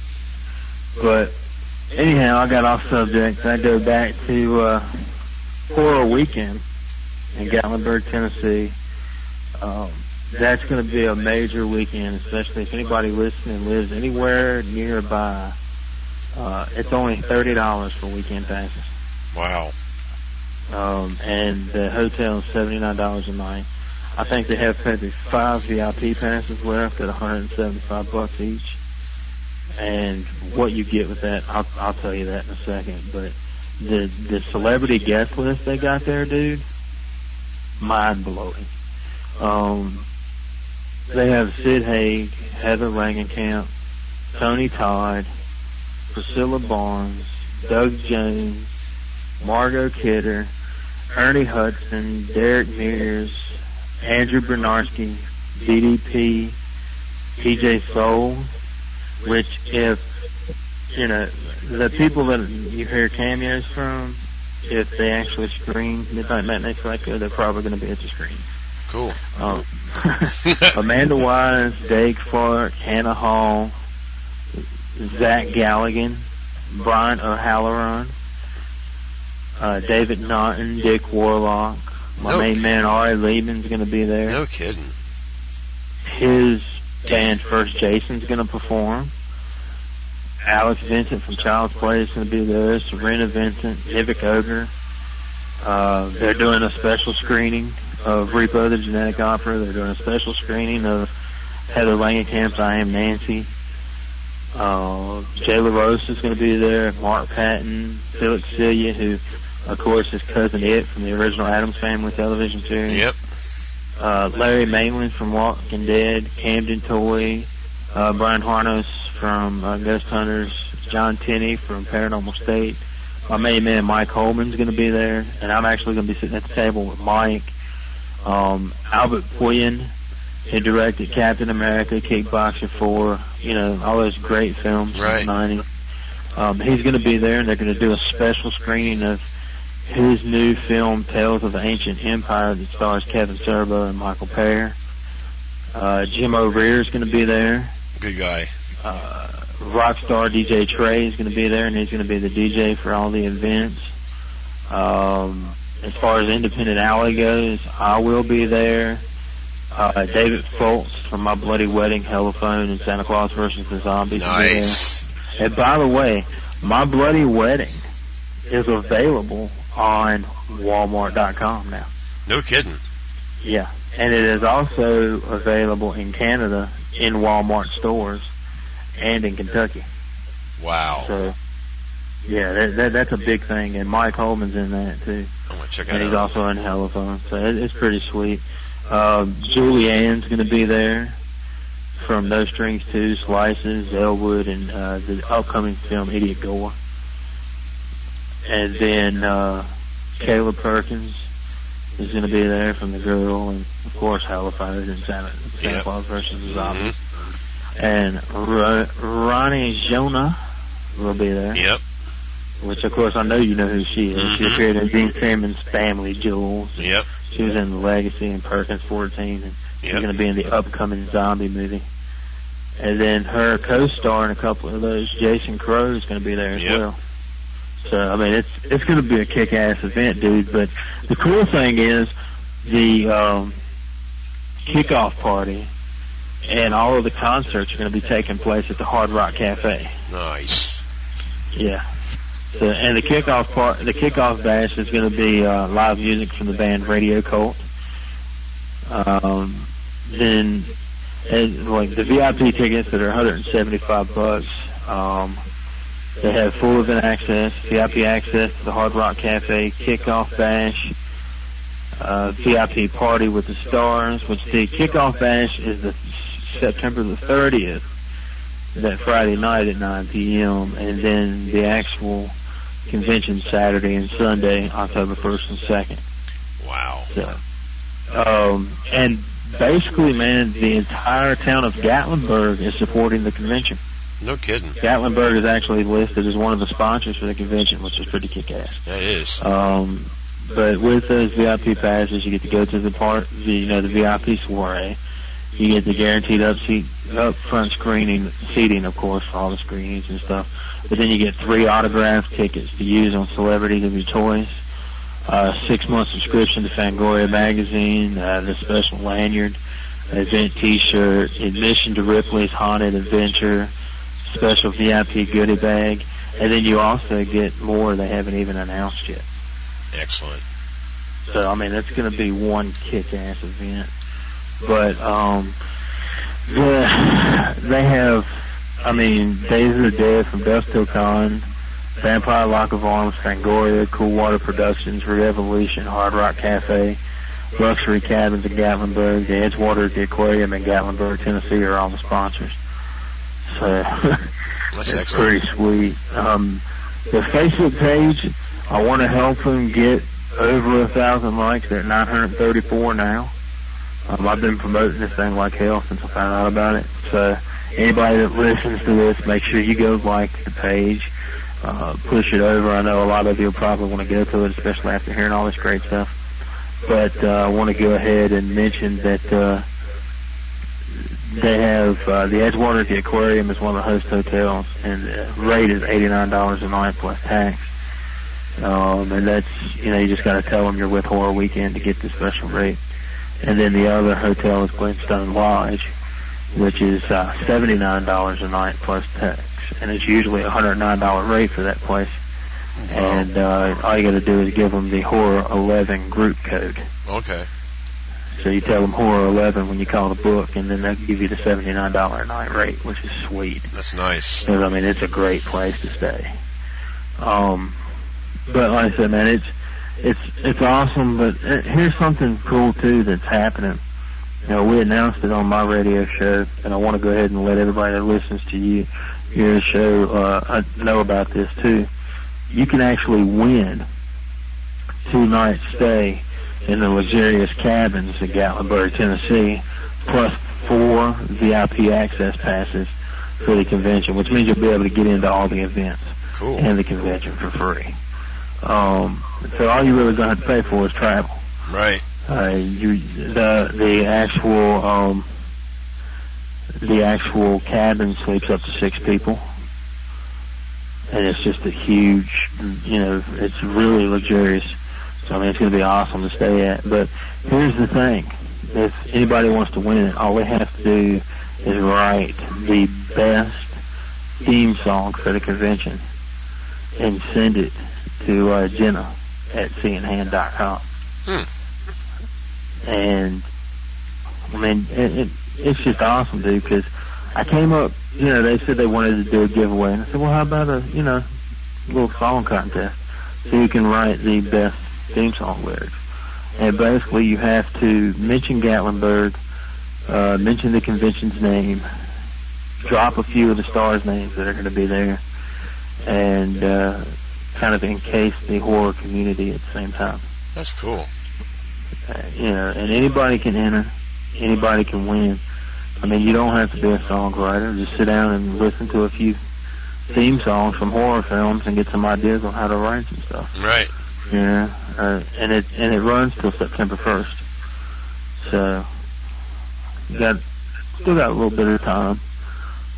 But anyhow, I got off subject. I go back to Horror Weekend in Gatlinburg, Tennessee. That's going to be a major weekend, especially if anybody listening lives anywhere nearby. It's only $30 for weekend passes. Wow. And the hotel is $79 a night. I think they have maybe 5 VIP passes left at $175 each. And what you get with that, I'll tell you that in a second. But the celebrity guest list they got there, dude, mind blowing. They have Sid Haig, Heather Langenkamp, Tony Todd, Priscilla Barnes, Doug Jones, Margot Kidder, Ernie Hudson, Derek Mears, Andrew Bernarski, DDP, TJ Soul, which if, you know, the people that you hear cameos from, if they actually screen Midnight Matinee Psycho, they're probably going to be at the screen. Cool. Amanda Wise, Dave Clark, Hannah Hall, Zach Galligan, Brian O'Halloran, David Naughton, Dick Warlock. My main man, Ari Lehman's going to be there. No kidding. His band, First Jason's going to perform. Alex Vincent from Child's Play is going to be there. Serena Vincent, Nivik Ogre. They're doing a special screening of Repo the Genetic Opera. They're doing a special screening of Heather Langenkamp's I Am Nancy. Jay LaRose is going to be there. Mark Patton, Felix Celia, who, of course, is Cousin It from the original Addams Family television series. Yep. Larry Mayland from Walking Dead. Camden Toy. Brian Harnos from Ghost Hunters. John Tenney from Paranormal State. My main man, Mike Holman's going to be there. And I'm actually going to be sitting at the table with Mike. Albert Puyen, who directed Captain America, Kickboxer 4, you know, all those great films from the 90s. He's going to be there, and they're going to do a special screening of his new film, Tales of the Ancient Empire, that stars Kevin Sorbo and Michael Pear. Jim O'Rear is going to be there. Good guy. Rockstar DJ Trey is going to be there, and he's going to be the DJ for all the events. As far as Independent Alley goes, I will be there. David Foltz from My Bloody Wedding, Telephone, and Santa Claus vs. the Zombies. Nice. And by the way, My Bloody Wedding is available on Walmart.com now. No kidding. Yeah. And it is also available in Canada in Walmart stores and in Kentucky. Wow. So, yeah, that's a big thing. And Mike Holman's in that, too. I'm going to check it out. And he's also in Telephone. So it's pretty sweet. Julianne's going to be there from No Strings 2, Slices, Elwood, and the upcoming film Idiot Gore. And then Caleb Perkins is going to be there from The Girl, and of course Halifax and Santa Claus vs. the Zombies. And Ronnie Jonah will be there. Yep. Which, of course, I know you know who she is. She appeared in Gene Simmons' Family Jewels. Yep. She was in The Legacy and Perkins 14, and she's going to be in the upcoming zombie movie. And then her co-star in a couple of those, Jason Crow, is going to be there as well. So, I mean, it's going to be a kick-ass event, dude. But the cool thing is the kickoff party and all of the concerts are going to be taking place at the Hard Rock Cafe. Nice. Yeah. So, and the kickoff bash is going to be live music from the band Radio Cult. Then, like the VIP tickets that are $175. They have full event access, VIP access to the Hard Rock Cafe, kickoff bash, VIP party with the stars. Which the kickoff bash is the September the 30th, that Friday night at 9 p.m. And then the actual convention Saturday and Sunday, October 1st and 2nd. Wow. So, and basically, man, the entire town of Gatlinburg is supporting the convention. No kidding. Gatlinburg is actually listed as one of the sponsors for the convention, which is pretty kick-ass. That is. But with those VIP passes, you get to go to the VIP soiree. You get the guaranteed up front seating, of course, for all the screenings and stuff. But then you get 3 autographed tickets to use on celebrities of your choice. 6-month subscription to Fangoria magazine, the special lanyard, event T-shirt, admission to Ripley's Haunted Adventure, special VIP goodie bag, and then you also get more they haven't even announced yet. Excellent. So, I mean, it's going to be one kick-ass event. But they have, I mean, Days of the Dead from Dusk Till Dawn, Vampire Lock of Arms, Fangoria, Cool Water Productions, Revolution, Hard Rock Cafe, Luxury Cabins in Gatlinburg, the Edgewater at the Aquarium in Gatlinburg, Tennessee are all the sponsors. So that's it's pretty sweet. The Facebook page, I want to help them get over 1,000 likes. They're at 934 now. I've been promoting this thing like hell since I found out about it. So anybody that listens to this, make sure you go like the page, push it over. I know a lot of you will probably want to go to it, especially after hearing all this great stuff. But I want to go ahead and mention that they have the Edgewater at the Aquarium is one of the host hotels, and the rate is $89 a night plus tax. And that's, you just got to tell them you're with Horror Weekend to get the special rate. And then the other hotel is Glenstone Lodge, which is $79 a night plus tax, and it's usually a $109 rate for that place. And all you got to do is give them the Horror 11 group code. Okay. So you tell them Horror 11 when you call the book, and then they'll give you the $79 a night rate, which is sweet. That's nice. Because, it's a great place to stay. But like I said, man, it's awesome. But here's something cool too that's happening. We announced it on my radio show, and I want to go ahead and let everybody that listens to your show know about this too. You can actually win 2 nights stay in the luxurious cabins in Gatlinburg, Tennessee, plus 4 VIP access passes for the convention, which means you'll be able to get into all the events and the convention for free. So all you really gonna have to pay for is travel. Right. The actual cabin sleeps up to 6 people, and it's just a huge, it's really luxurious. So it's going to be awesome to stay at. But here's the thing: if anybody wants to win it, all they have to do is write the best theme song for the convention and send it to Jenna at seeinghand.com. And it's just awesome, dude, because I came up, they said they wanted to do a giveaway, and I said, well, how about a little song contest so you can write the best theme song lyrics. And basically you have to mention Gatlinburg, mention the convention's name, drop a few of the stars' names that are going to be there, and kind of encase the horror community at the same time. That's cool. And anybody can enter, anybody can win. You don't have to be a songwriter. Just sit down and listen to a few theme songs from horror films and get some ideas on how to write some stuff. Right. And it runs till September 1st. So still got a little bit of time,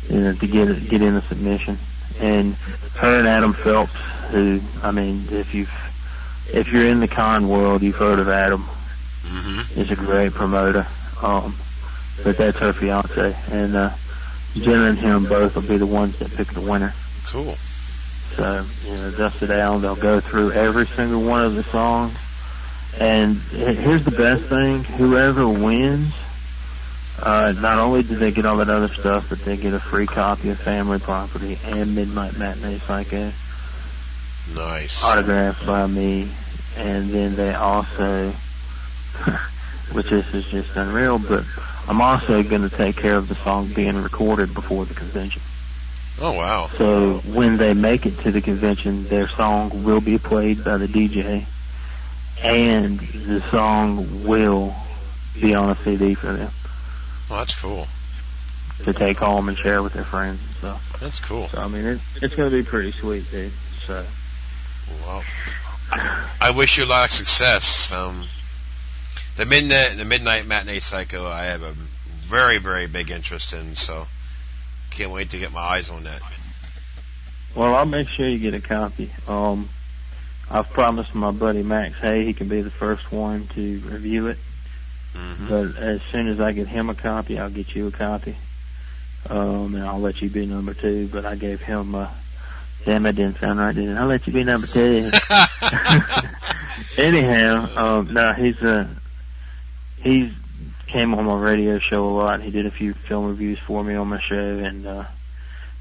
to get in the submission. And her and Adam Phelps, who, if you're in the con world, you've heard of Adam. Mm-hmm. He's a great promoter. But that's her fiance, and Jenna and him both will be the ones that pick the winner. Cool. So, they'll sit down, they'll go through every single one of the songs, and here's the best thing: whoever wins, not only do they get all that other stuff, but they get a free copy of Family Property and Midnight Matinee Psycho. Nice. Autographed by me, and then they also, which this is just unreal, but I'm also going to take care of the song being recorded before the convention. Oh, wow. So when they make it to the convention, their song will be played by the DJ, and the song will be on a CD for them. Well, that's cool. To take home and share with their friends and stuff. That's cool. So, it's going to be pretty sweet, dude. So. Well, I wish you a lot of success. The Midnight Matinee Psycho, I have a very, very big interest in, so can't wait to get my eyes on that. Well, I'll make sure you get a copy. I've promised my buddy Max, he can be the first one to review it. Mm-hmm. But as soon as I get him a copy, I'll get you a copy. And I'll let you be number 2. But I gave him, damn, that didn't sound right, did it? I'll let you be number 2. Anyhow, no, he's came on my radio show a lot. He did a few film reviews for me on my show, and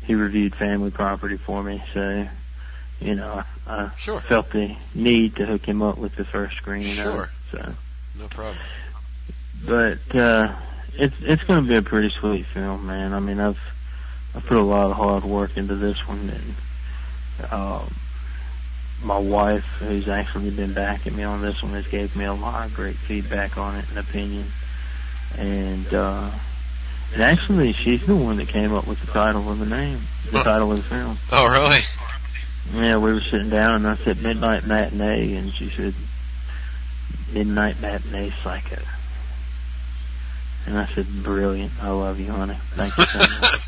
he reviewed Family Property for me. So, I felt the need to hook him up with the first screening. Sure. So no problem. But it's going to be a pretty sweet film, man. I've put a lot of hard work into this one, and my wife, who's actually been backing me on this one, has gave me a lot of great feedback on it and opinion. And And actually, she's the one that came up with the title of the name, the title of the film. Oh, really? Yeah, we were sitting down, and I said Midnight Matinee, and she said Midnight Matinee Psycho. And I said, brilliant. I love you, honey. Thank you so much.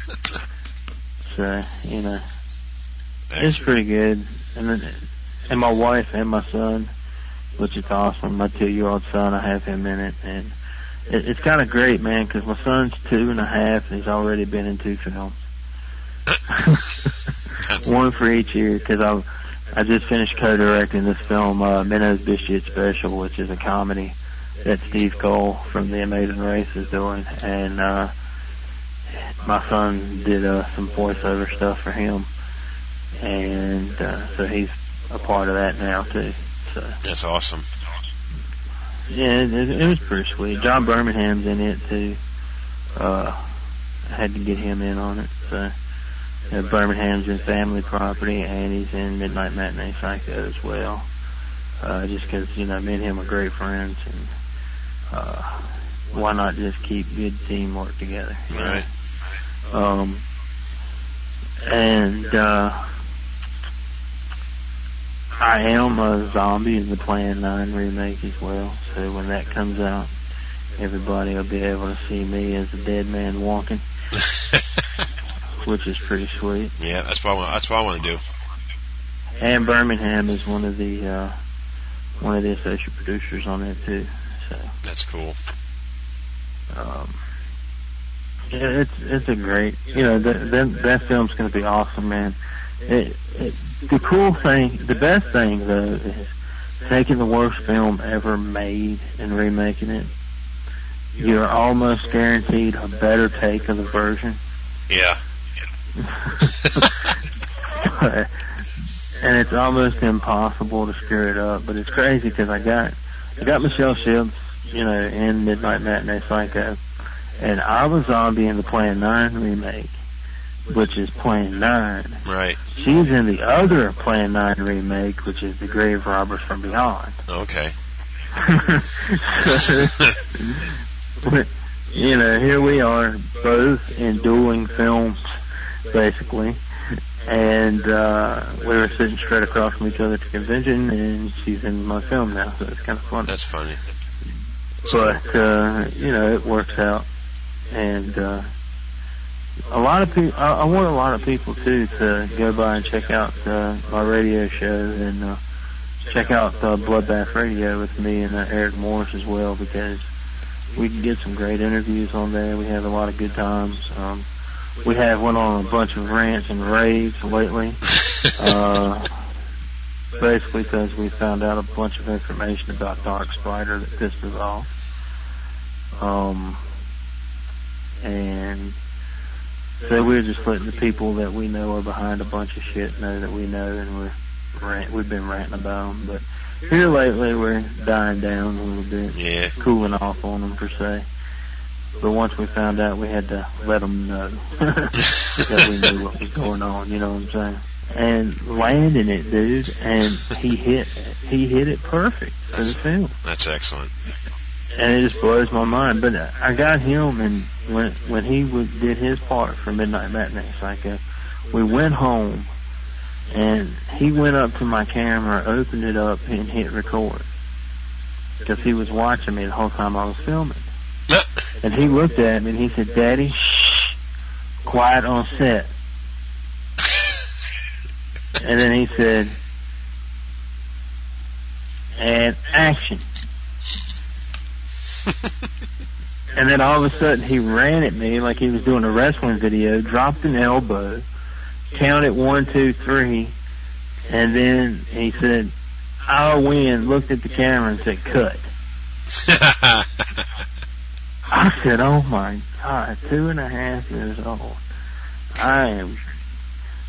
So, you know, it's pretty good. And my wife and my son, which is awesome. My 2-year-old son, I have him in it. And it's kind of great, man, because my son's 2.5, and he's already been in 2 films. One for each year, because I just finished co-directing this film, Minnows Biscuit Special, which is a comedy that Steve Cole from The Amazing Race is doing, and my son did some voiceover stuff for him, and so he's a part of that now too. So that's awesome. Yeah, it was pretty sweet. John Birmingham's in it too. I had to get him in on it. So Birmingham's in Family Property, and he's in Midnight Matinee Psycho as well. Just because, you know, me and him are great friends, and why not just keep good teamwork together? Right. And I am a zombie in the Plan 9 remake as well. So when that comes out, everybody will be able to see me as a dead man walking, which is pretty sweet. Yeah, that's what I want to do. And Birmingham is one of the associate producers on it too. So that's cool. Yeah, it's a great, you know, that film's going to be awesome, man. The cool thing, the best thing though, is taking the worst film ever made and remaking it. You're almost guaranteed a better take of the version. Yeah. And it's almost impossible to screw it up, but it's crazy because I got Michelle Shields, you know, in Midnight Matinee Psycho, and I was zombie in the Plan 9 remake, which is Plan 9. Right. She's in the other Plan 9 remake, which is The Grave Robbers from Beyond. Okay. So, you know, here we are, both in dueling films, basically. And we were sitting straight across from each other at the convention, and she's in my film now, so it's kind of fun. That's funny. But, you know, it works out. And a lot of people, I want a lot of people, too, to go by and check out my radio show and check out Bloodbath Radio with me and Eric Morris as well, because we can get some great interviews on there. We have a lot of good times. We have went on a bunch of rants and raves lately, basically because we found out a bunch of information about Dark Spider that pissed us off. And so we're just letting the people that we know are behind a bunch of shit know that we know, and we've been ranting about them. But here lately we're dying down a little bit, yeah, cooling off on them per se. But once we found out, we had to let them know that we knew what was going on, you know what I'm saying? And landing it, dude, and he hit it perfect for the film. That's excellent. And it just blows my mind. But I got him, and when he did his part for Midnight Matinee Psycho, we went home, and he went up to my camera, opened it up, and hit record. Because he was watching me the whole time I was filming. And he looked at me and he said, "Daddy, shh, quiet on set." And then he said, "And action." And then all of a sudden he ran at me like he was doing a wrestling video, dropped an elbow, counted 1, 2, 3, and then he said, "I'll win," looked at the camera and said, "Cut." I said, "Oh my God, 2.5 years old. I am."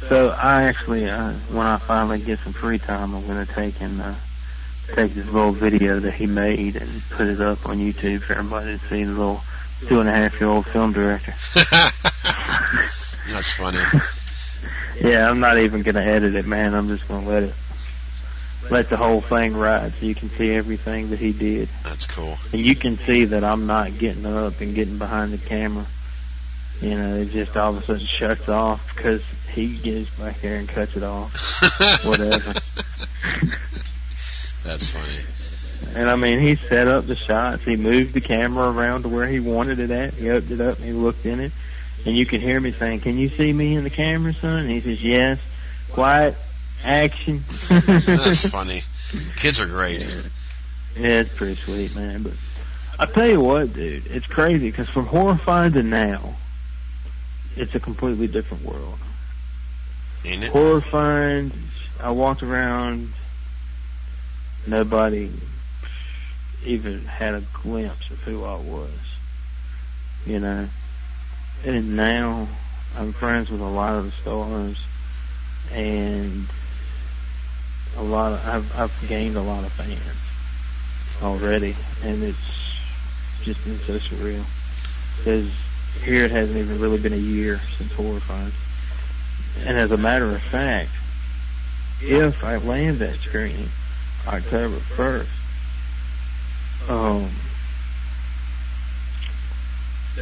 So I actually, when I finally get some free time, I'm going to take this little video that he made and put it up on YouTube for everybody to see, the little 2.5-year-old film director. That's funny. Yeah, I'm not even going to edit it, man. I'm just going to let the whole thing ride so you can see everything that he did. That's cool. And you can see that I'm not getting up and getting behind the camera you know, it just all of a sudden shuts off because he gets back there and cuts it off. Whatever. That's funny. And I mean, he set up the shots. He moved the camera around to where he wanted it at. He opened it up and he looked in it. And you can hear me saying, "Can you see me in the camera, son?" And he says, "Yes." Quiet. Action. That's funny. Kids are great. Yeah, it's pretty sweet, man. But I tell you what, dude, it's crazy because from Horrified to now, it's a completely different world. Ain't it? Horrified, I walked around, nobody even had a glimpse of who I was, you know. And now I'm friends with a lot of the stars, and I've gained a lot of fans already, and it's just been so surreal. Because here it hasn't even really been a year since Horrified. And as a matter of fact, if I land that screening October 1st,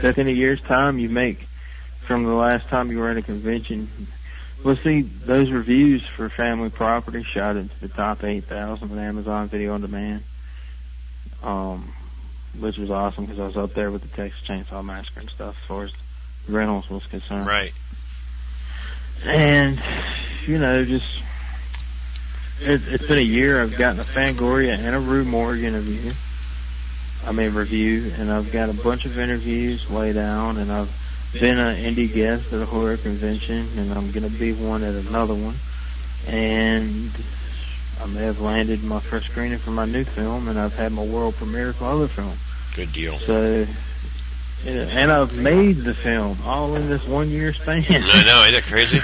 that in a year's time you make from the last time you were at a convention. Well, see, those reviews for Family Property shot into the top 8,000 on Amazon Video On Demand, which was awesome because I was up there with the Texas Chainsaw Massacre and stuff as far as rentals was concerned. Right. And, you know, just, it's been a year. I've gotten a Fangoria and a Rue Morgan review, and I've got a bunch of interviews way down, and I've been an indie guest at a horror convention, and I'm going to be one at another one. And I may have landed my first screening for my new film, and I've had my world premiere for my other film. Good deal. So, and I've made the film all in this 1 year span. I know, ain't that crazy?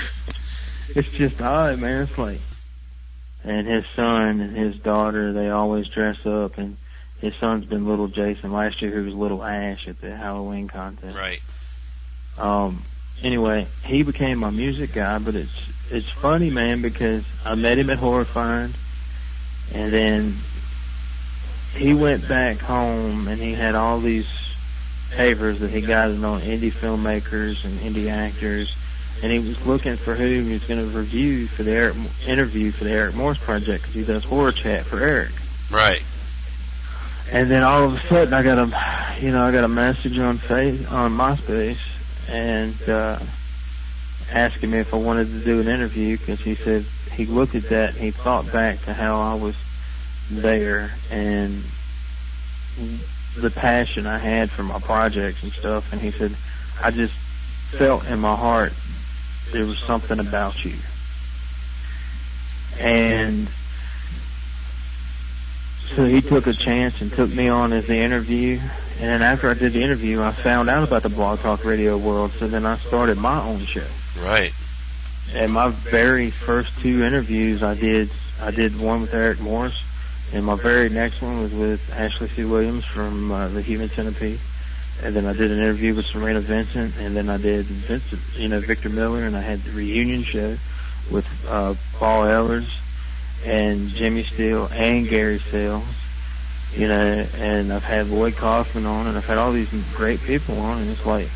It's just odd, man. It's like, and his son and his daughter, they always dress up, and his son's been Little Jason. Last year he was Little Ash at the Halloween contest. Right. Anyway, he became my music guy, but it's funny, man, because I met him at Horrified, and then he went back home and he had all these papers that he got on indie filmmakers and indie actors, and he was looking for who he was going to review for the interview for the Eric Morse project, because he does horror chat for Eric. Right. And then all of a sudden I got a message on MySpace, and asking me if I wanted to do an interview, because he said he looked at that and he thought back to how I was there and the passion I had for my projects and stuff, and he said, I just felt in my heart there was something about you. And so he took a chance and took me on as the interview. And then after I did the interview, I found out about the Blog Talk Radio world, so then I started my own show. Right. And my very first two interviews I did one with Eric Morse, and my very next one was with Ashley C. Williams from The Human Centipede. And then I did an interview with Serena Vincent, and then I did Victor Miller, and I had the reunion show with Paul Ehlers and Jimmy Steele and Gary Sales. And I've had Lloyd Kaufman on, and I've had all these great people on, and it's like,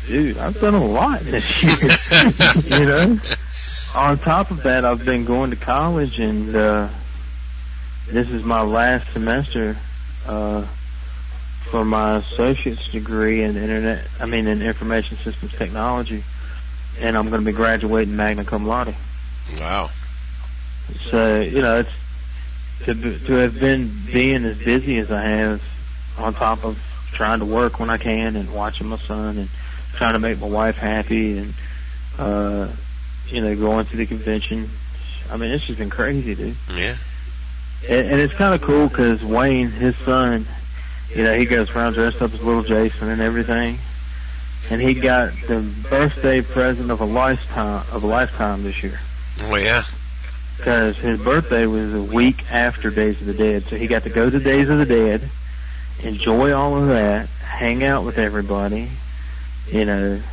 dude, I've done a lot this year, On top of that, I've been going to college, and this is my last semester for my associate's degree in information systems technology, and I'm going to be graduating magna cum laude. Wow. So, it's to have been being as busy as I have, on top of trying to work when I can and watching my son and trying to make my wife happy and, going to the convention. I mean, it's just been crazy, dude. Yeah. And it's kind of cool because Wayne, his son, he goes around dressed up as Little Jason and everything. And he got the birthday present of a lifetime this year. Oh, yeah. Because his birthday was a week after Days of the Dead. So he got to go to Days of the Dead, enjoy all of that, hang out with everybody, And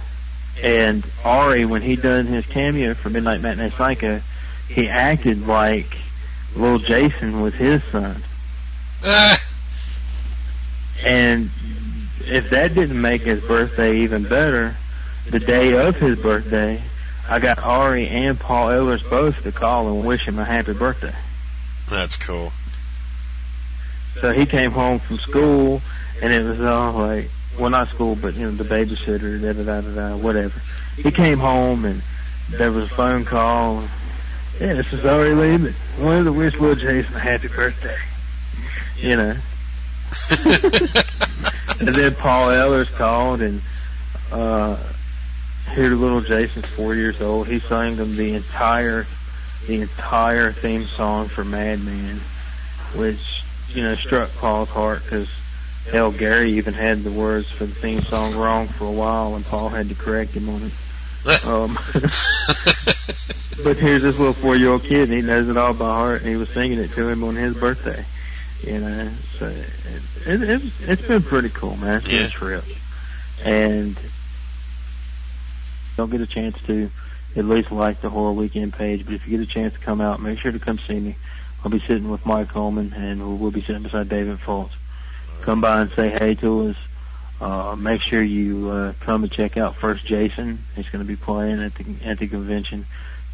Ari, when he done his cameo for Midnight Matinee Psycho, he acted like Little Jason was his son. And if if that didn't make his birthday even better, the day of his birthday, I got Ari and Paul Ehlers both to call and wish him a happy birthday. That's cool. So he came home from school, and it was all like, well, not school, but, you know, the babysitter, da-da-da-da-da, whatever. He came home, and there was a phone call. Yeah, this is Ari Lehman. Wanted to wish little Jason a happy birthday. You know. And then Paul Ehlers called, and here little Jason's 4 years old. He sang them the entire theme song for Madman, which, you know, struck Paul's heart, because hell, Gary even had the words for the theme song wrong for a while, and Paul had to correct him on it. But here's this little 4-year-old kid, and he knows it all by heart, and he was singing it to him on his birthday. You know, so it's been pretty cool, man. It's been a trip. And don't get a chance to at least like the Horror Weekend page, but if you get a chance to come out, make sure to come see me. I'll be sitting with Mike Coleman, and we'll be sitting beside David Fultz. Come by and say hey to us. Make sure you come and check out First Jason. He's going to be playing at the convention.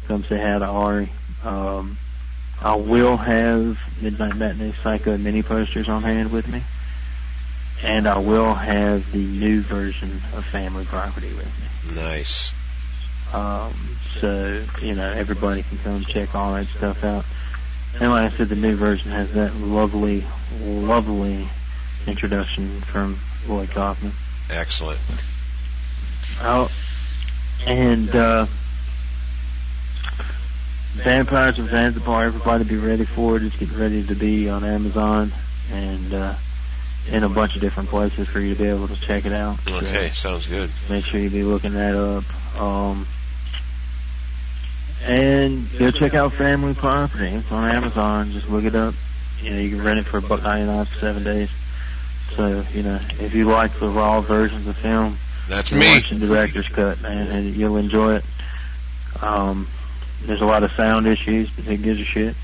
Come say hi to Ari. I will have Midnight Matinee Psycho mini posters on hand with me, and I will have the new version of Family Property with me. Nice. So, you know, everybody can come check all that stuff out. And like I said, the new version has that lovely, lovely introduction from Lloyd Kaufman. Excellent. And Vampires of Zanzibar, everybody be ready for it. It's getting ready to be on Amazon and in a bunch of different places for you to be able to check it out. Okay, so sounds good. make sure you be looking that up. And go check out Family Property. It's on Amazon. Just look it up. You know, you can rent it for $1.99 for 7 days. So, you know, if you like the raw versions of film, that's me. Watch the director's cut, man, and you'll enjoy it. There's a lot of sound issues, but who gives a shit?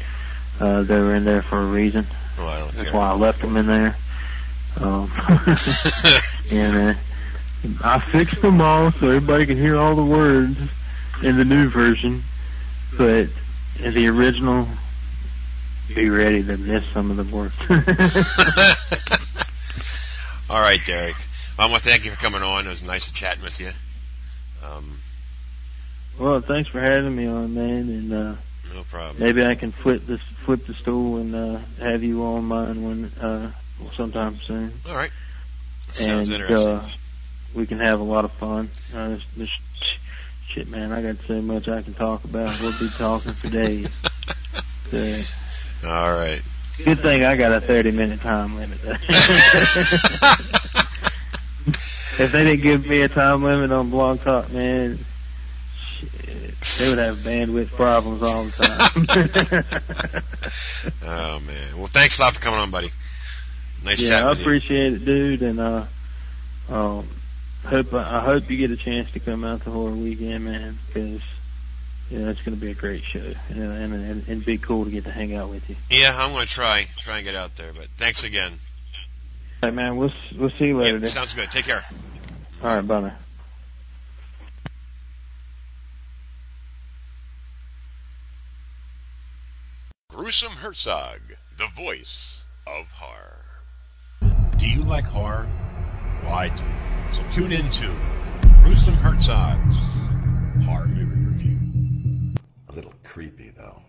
They were in there for a reason. Oh, I don't That's care. why I left them in there. And I fixed them all so everybody can hear all the words in the new version. But in the original, be ready to miss some of the words. All right, Derek. Well, I want to thank you for coming on. It was nice to chat with you. Well, thanks for having me on, man. And No problem. maybe I can flip the stool and have you on mine when sometime soon. All right. Sounds And interesting. we can have a lot of fun. This shit, man, I got so much I can talk about. We'll be talking for days. So, All right. good thing I got a 30-minute time limit. If they didn't give me a time limit on Blog Talk, man, shit, they would have bandwidth problems all the time. Oh, man. Well, thanks a lot for coming on, buddy. Nice Yeah, chatting I with you. appreciate it, dude, and I hope you get a chance to come out to Horror Weekend, man, because it's going to be a great show, and it'd be cool to get to hang out with you. Yeah, I'm going to try and get out there, but thanks again. All right, man, we'll see you later. Yeah, dude. sounds good. Take care. All right, bye now. Gruesome Herzog, the voice of horror. Do you like horror? Well, I do. So tune into Gruesome Herzog's horror movie review. A little creepy, though.